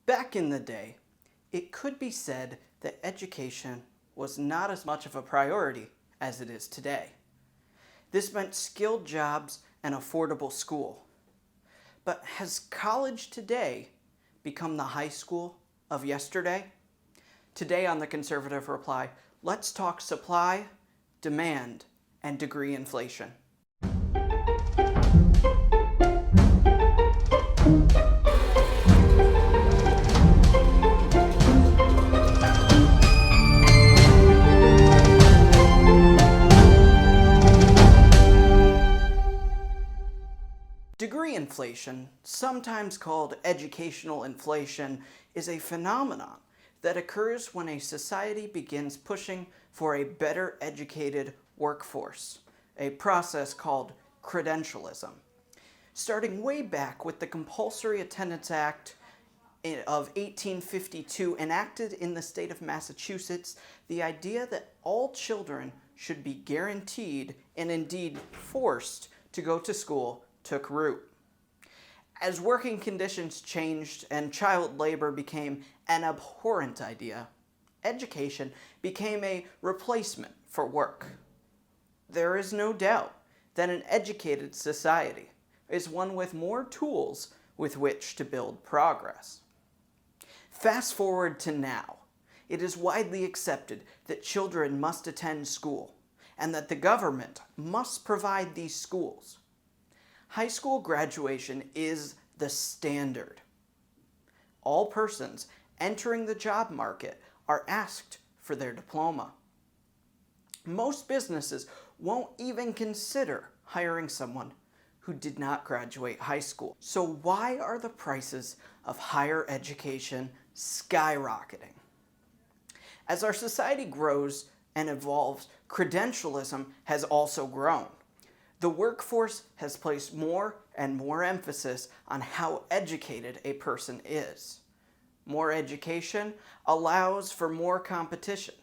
Back in the day, it could be said that education was not as much of a priority as it is today. This meant skilled jobs and affordable school. But has college today become the high school of yesterday? Today on The Conservative Reply, let's talk supply, demand, and degree inflation. Degree inflation, sometimes called educational inflation, is a phenomenon that occurs when a society begins pushing for a better educated workforce, a process called Credential-ism. Starting way back with the Compulsory Attendance Act of 1852 enacted in the state of Massachusetts, the idea that all children should be guaranteed and indeed forced to go to school took root. As working conditions changed and child labor became an abhorrent idea, education became a replacement for work. There is no doubt that an educated society is one with more tools with which to build progress. Fast forward to now. It is widely accepted that children must attend school and that the government must provide these schools. High school graduation is the standard. All persons entering the job market are asked for their diploma. Most businesses won't even consider hiring someone who did not graduate high school. So why are the prices of higher education skyrocketing? As our society grows and evolves, credentialism has also grown. The workforce has placed more and more emphasis on how educated a person is. More education allows for more competition.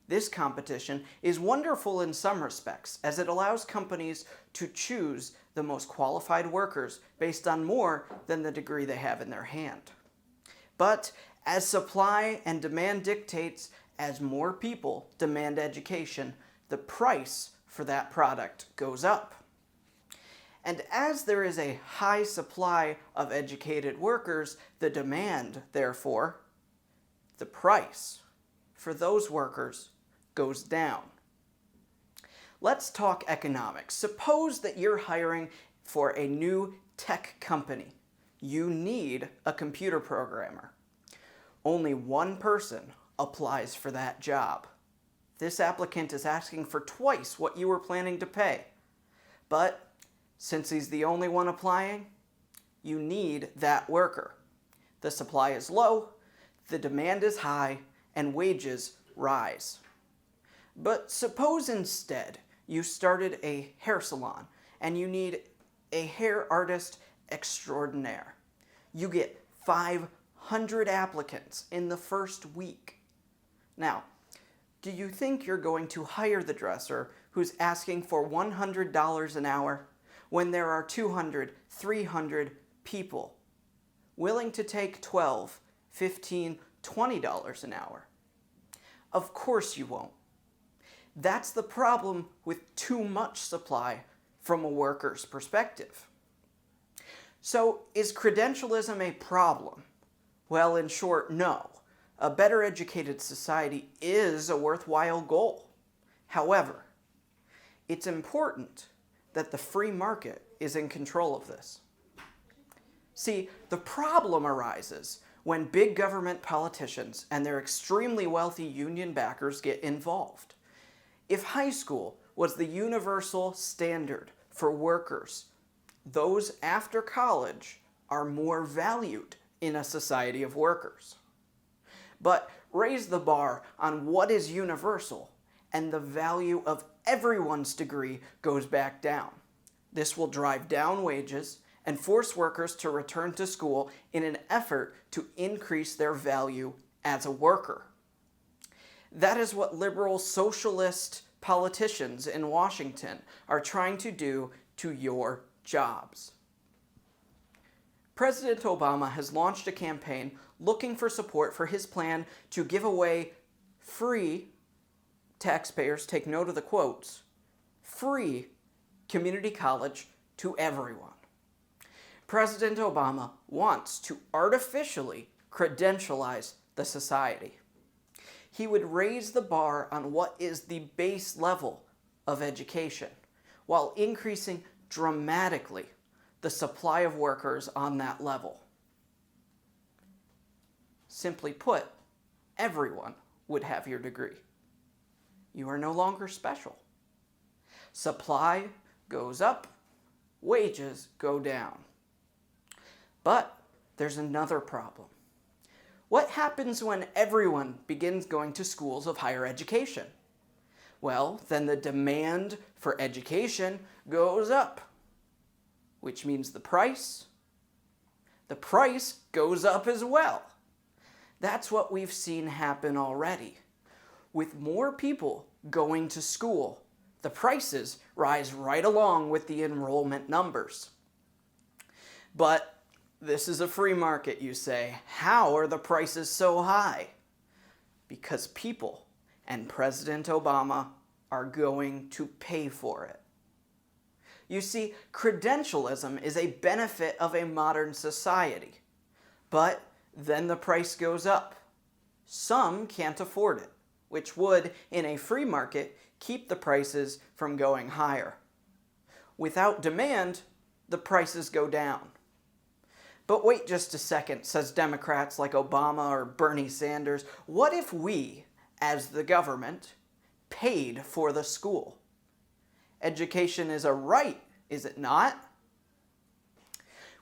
This competition is wonderful in some respects, as it allows companies to choose the most qualified workers based on more than the degree they have in their hand. But as supply and demand dictates, as more people demand education, the price for that product goes up. And as there is a high supply of educated workers, the demand, therefore, the price for those workers goes down. Let's talk economics. Suppose that you're hiring for a new tech company. You need a computer programmer. Only one person applies for that job. This applicant is asking for twice what you were planning to pay. But since he's the only one applying, you need that worker. The supply is low, the demand is high, and wages rise. But suppose instead you started a hair salon and you need a hair artist extraordinaire. You get 500 applicants in the first week. Now, do you think you're going to hire the dresser who's asking for $100 an hour when there are 200, 300 people willing to take $12, $15, $20 an hour? Of course you won't. That's the problem with too much supply from a worker's perspective. So, is credentialism a problem? Well, in short, no. A better educated society is a worthwhile goal. However, it's important that the free market is in control of this. See, the problem arises when big government politicians and their extremely wealthy union backers get involved. If high school was the universal standard for workers, those after college are more valued in a society of workers. But raise the bar on what is universal, and the value of everyone's degree goes back down. This will drive down wages and force workers to return to school in an effort to increase their value as a worker. That is what liberal socialist politicians in Washington are trying to do to your jobs. President Obama has launched a campaign looking for support for his plan to give away free, taxpayers take note of the quotes, free community college to everyone. President Obama wants to artificially credentialize the society. He would raise the bar on what is the base level of education, while increasing dramatically the supply of workers on that level. Simply put, everyone would have your degree. You are no longer special. Supply goes up, wages go down. But there's another problem. What happens when everyone begins going to schools of higher education? Well, then the demand for education goes up, which means the price goes up as well. That's what we've seen happen already. With more people going to school, the prices rise right along with the enrollment numbers. But this is a free market, you say. How are the prices so high? Because people and President Obama are going to pay for it. You see, credential-ism is a benefit of a modern society. But then the price goes up. Some can't afford it, which would, in a free market, keep the prices from going higher. Without demand, the prices go down. But wait just a second, says Democrats like Obama or Bernie Sanders. What if we, as the government, paid for the school? Education is a right, is it not?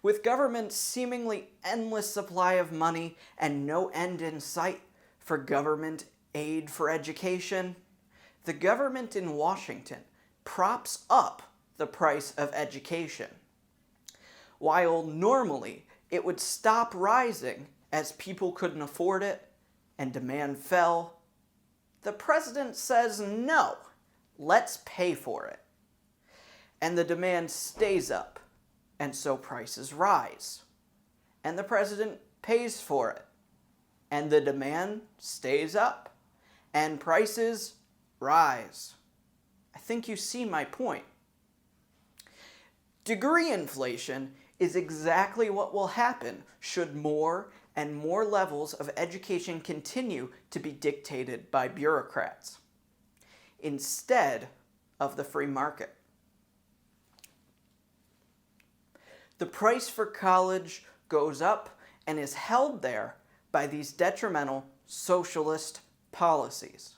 With government's seemingly endless supply of money and no end in sight for government aid for education, the government in Washington props up the price of education. While normally it would stop rising as people couldn't afford it and demand fell, the president says no, let's pay for it. And the demand stays up, and so prices rise. And the president pays for it, and the demand stays up, and prices rise. I think you see my point. Degree inflation is exactly what will happen should more and more levels of education continue to be dictated by bureaucrats, instead of the free market. The price for college goes up and is held there by these detrimental socialist policies.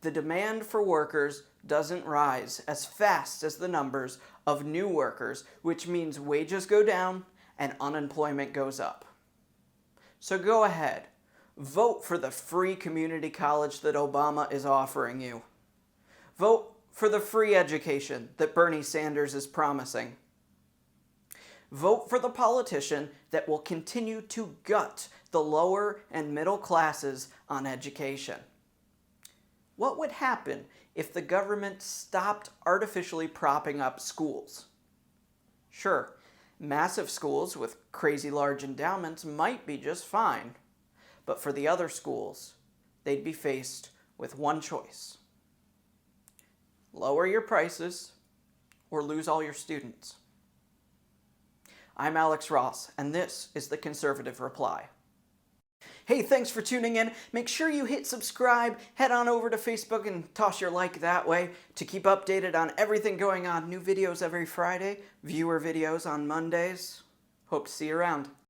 The demand for workers doesn't rise as fast as the numbers of new workers, which means wages go down and unemployment goes up. So go ahead, vote for the free community college that Obama is offering you. Vote for the free education that Bernie Sanders is promising. Vote for the politician that will continue to gut the lower and middle classes on education. What would happen if the government stopped artificially propping up schools? Sure, massive schools with crazy large endowments might be just fine, but for the other schools, they'd be faced with one choice. Lower your prices or lose all your students. I'm Alex Ross, and this is The Conservative Reply. Hey, thanks for tuning in. Make sure you hit subscribe, head on over to Facebook and toss your like that way to keep updated on everything going on. New videos every Friday, viewer videos on Mondays. Hope to see you around.